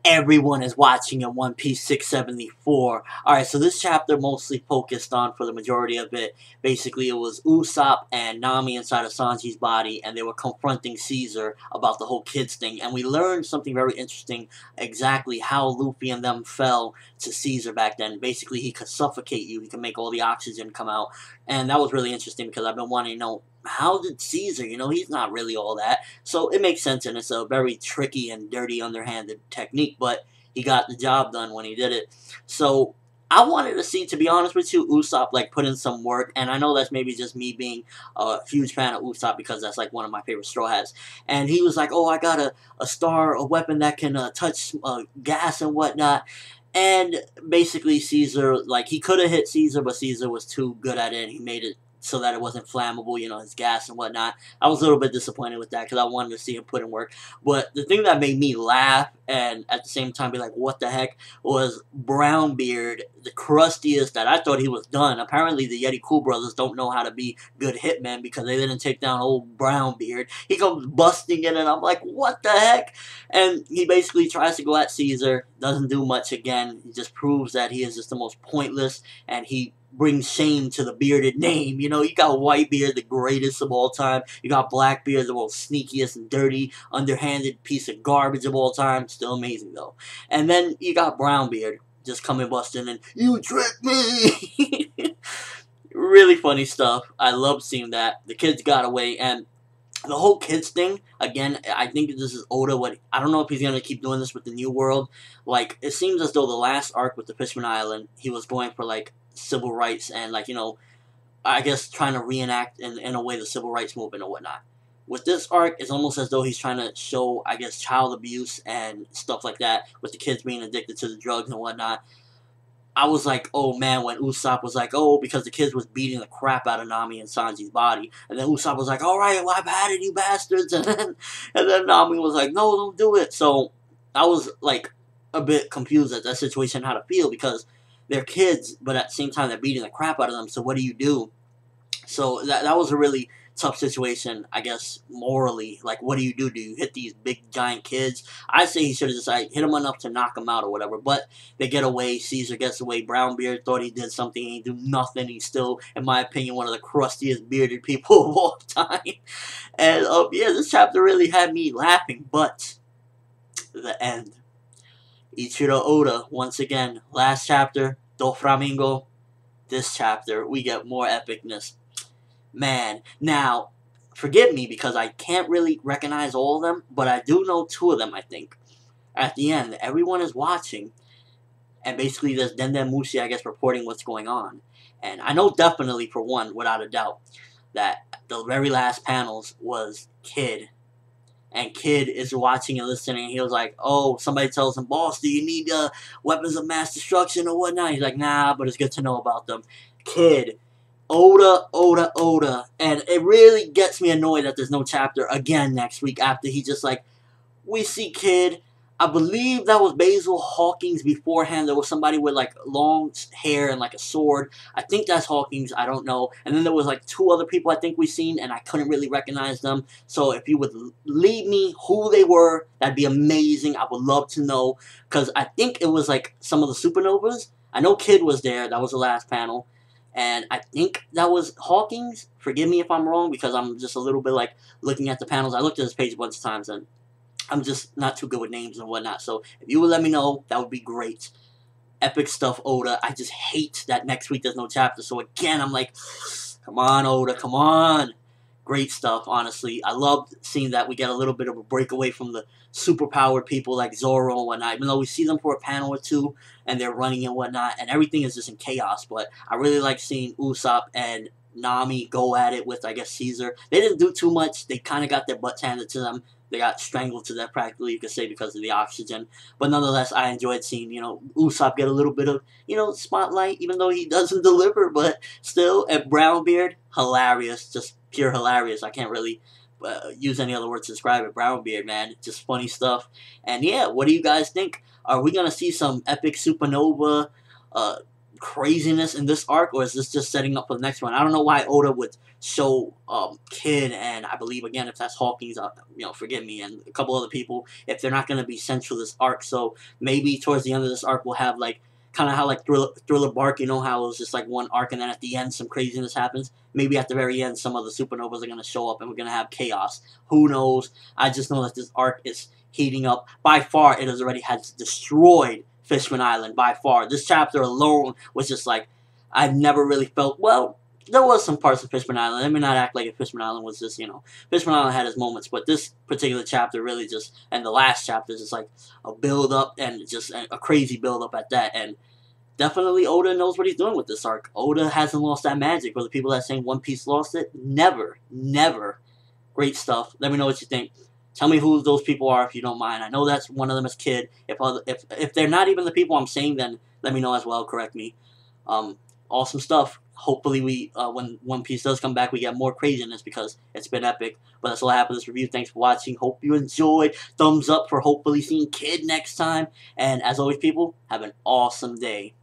everyone is watching in One Piece 674. Alright, so this chapter mostly focused on, for the majority of it, basically it was Usopp and Nami inside of Sanji's body, and they were confronting Caesar about the whole kids thing, and we learned something very interesting, exactly how Luffy and them fell to Caesar back then. Basically, he could suffocate you, he could make all the oxygen come out, and that was really interesting because I've been wanting to know, how did Caesar, he's not really all that. So it makes sense, and it's a very tricky and dirty, underhanded technique, but he got the job done when he did it. So I wanted to see, to be honest with you, Usopp put in some work, and I know that's maybe just me being a huge fan of Usopp because that's one of my favorite Straw Hats. And he was like, oh, I got a weapon that can touch gas and whatnot. And basically Caesar, he could have hit Caesar, but Caesar was too good at it, and he made it so that it wasn't flammable, his gas and whatnot. I was a little bit disappointed with that because I wanted to see him put in work. But the thing that made me laugh and at the same time be like, what the heck, was Brownbeard, the crustiest, that I thought he was done. Apparently the Yeti Cool brothers don't know how to be good hitmen because they didn't take down old Brownbeard. He comes busting in and I'm like, what the heck? And he basically tries to go at Caesar, doesn't do much again. He just proves that he is just the most pointless, and he brings shame to the bearded name. You got Whitebeard, the greatest of all time. You got Blackbeard, the most sneakiest and dirty, underhanded piece of garbage of all time. Still amazing, though. And then you got Brownbeard just coming busting and, you tricked me! Really funny stuff. I love seeing that. The kids got away, and the whole kids thing, again, I think this is Oda. I don't know if he's going to keep doing this with the New World. It seems as though the last arc with the Fishman Island, he was going for, civil rights and, I guess trying to reenact in a way the civil rights movement or whatnot. With this arc, it's almost as though he's trying to show, I guess, child abuse and stuff like that, with the kids being addicted to the drugs and whatnot. I was like, oh man, when Usopp was like, oh, because the kids was beating the crap out of Nami and Sanji's body. And then Usopp was like, alright, well, I've had it, you bastards. And then Nami was like, no, don't do it. So I was, a bit confused at that situation, how to feel, because they're kids, but at the same time, they're beating the crap out of them. So what do you do? So that was a really tough situation, I guess, morally. What do you do? Do you hit these big, giant kids? I say he should have just, hit them enough to knock them out or whatever. But they get away. Caesar gets away. Brownbeard thought he did something. He didn't do nothing. He's still, in my opinion, one of the crustiest bearded people of all time. And, yeah, this chapter really had me laughing. But the end. Ichiro Oda, once again, last chapter, Doflamingo. This chapter, we get more epicness. Man, now, forgive me because I can't really recognize all of them, but I do know two of them, I think. At the end, everyone is watching, and basically there's Denden Mushi, I guess, reporting what's going on. And I know definitely, for one, without a doubt, that the very last panels was Kid. And Kid is watching and listening, and he was like, oh, somebody tells him, boss, do you need weapons of mass destruction or whatnot? He's like, nah, but it's good to know about them. Kid. Oda. And it really gets me annoyed that there's no chapter again next week after he just we see Kid. I believe that was Basil Hawkins beforehand. There was somebody with long hair and a sword. I think that's Hawkins. I don't know. And then there was two other people I think we've seen, and I couldn't really recognize them. So if you would lead me who they were, that'd be amazing. I would love to know, because I think it was some of the supernovas. I know Kid was there. That was the last panel. And I think that was Hawkins. Forgive me if I'm wrong, because I'm just a little bit looking at the panels. I looked at this page a bunch of times, and I'm just not too good with names and whatnot. So if you would let me know, that would be great. Epic stuff, Oda. I just hate that next week there's no chapter. So again, I'm like, come on, Oda, come on. Great stuff, honestly. I loved seeing that we get a little bit of a break away from the superpowered people like Zoro and whatnot. Even though we see them for a panel or two, and they're running and whatnot, and everything is just in chaos. But I really like seeing Usopp and Nami go at it with, I guess, Caesar. They didn't do too much. They kind of got their butts handed to them. They got strangled to death, practically, you could say, because of the oxygen. But nonetheless, I enjoyed seeing, Usopp get a little bit of, spotlight, even though he doesn't deliver. But still, and Brownbeard, hilarious. Just pure hilarious. I can't really use any other words to describe it. Brownbeard, man. Just funny stuff. And yeah, what do you guys think? Are we going to see some epic supernova craziness in this arc, or is this just setting up for the next one? I don't know why Oda would show Kid, and I believe, again, if that's Hawkins, forgive me, and a couple other people, if they're not going to be central to this arc. So maybe towards the end of this arc we'll have like kind of how like Thriller Bark, how it was just like one arc and then at the end some craziness happens. Maybe at the very end some of the supernovas are going to show up and we're going to have chaos. Who knows? I just know that this arc is heating up. By far, it already has destroyed Fishman Island. By far, this chapter alone was just like, I've never really felt, well, there was some parts of Fishman Island. Let me not act like if Fishman Island was just, Fishman Island had its moments, but this particular chapter really just, and the last chapter is just like a build up, and just a crazy build up at that. And definitely Oda knows what he's doing with this arc. Oda hasn't lost that magic. For the people that are saying One Piece lost it, never, never. Great stuff. Let me know what you think. Tell me who those people are if you don't mind. I know that's one of them is Kid. If they're not even the people I'm saying, then let me know as well. Correct me. Awesome stuff. Hopefully when One Piece does come back, we get more craziness because it's been epic. But that's all I have for this review. Thanks for watching. Hope you enjoyed. Thumbs up for hopefully seeing Kid next time. And as always, people, have an awesome day.